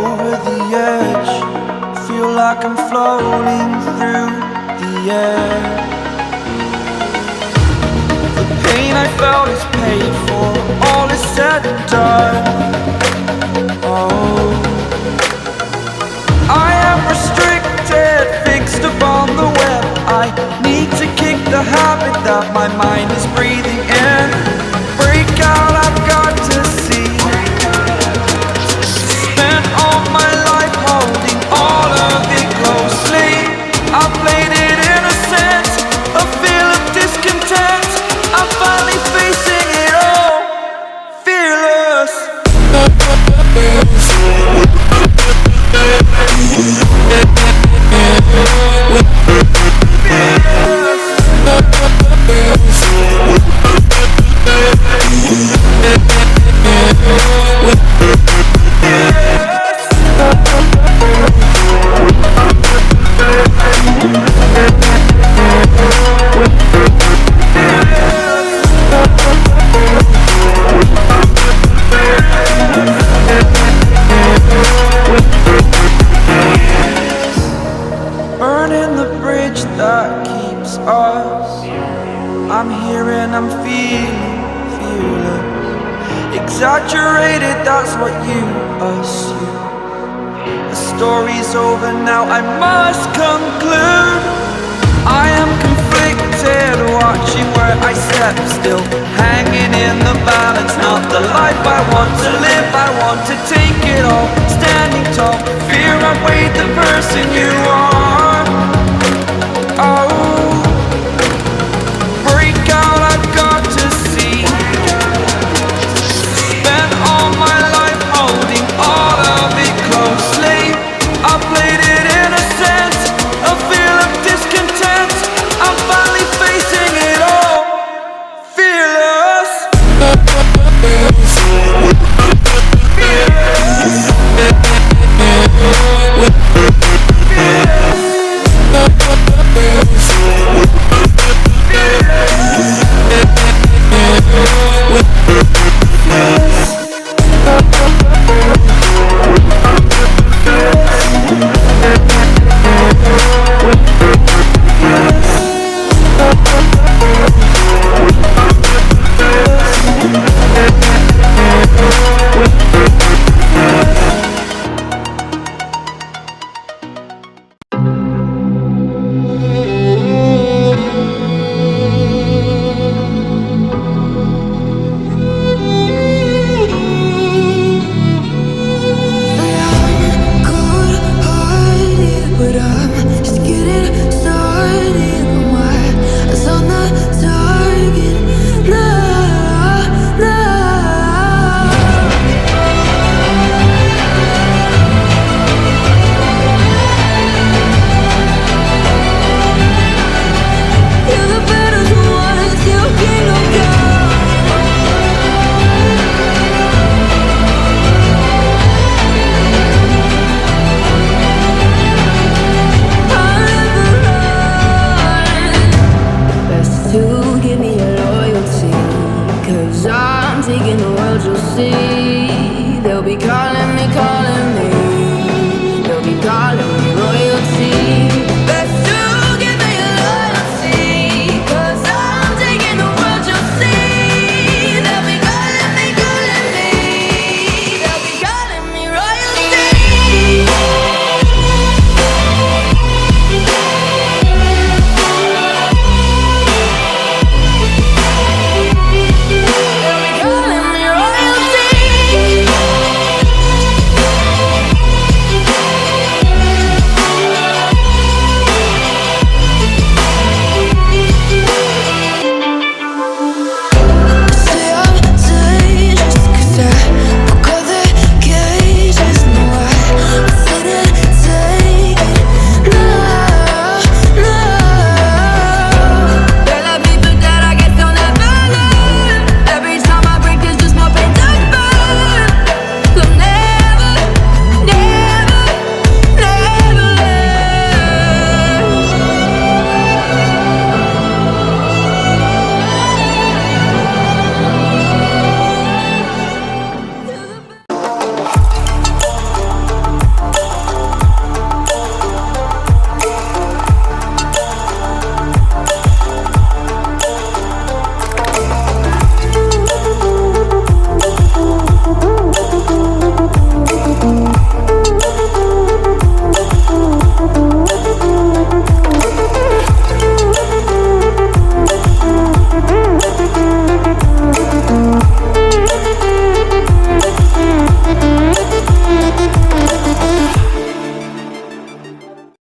over the edge. Feel like I'm floating through the air. The pain I felt is paid for, all is said and done. Oh, I am restricted, fixed upon the web. I need to kick the habit that my mind is breathing in. Break out, I've got to see. Spent all my life holding all of it closely. I played it innocent, a feel of discontent. I'm finally facing it all, fearless. Burning the bridge that keeps us. I'm here and I'm feeling fearless. Exaggerated, that's what you assume. The story's over now, I must conclude. I am conflicted, watching where I step still, hanging in the balance. Not the life I want to live, I want to take it all. Standing tall, fear I weighed the person you are. Oh, break out, I've got to see. Spent all my life holding all of it closely. I played it innocent, a feel of discontent. I'm finally facing it all, fearless. Taking the world, you'll see.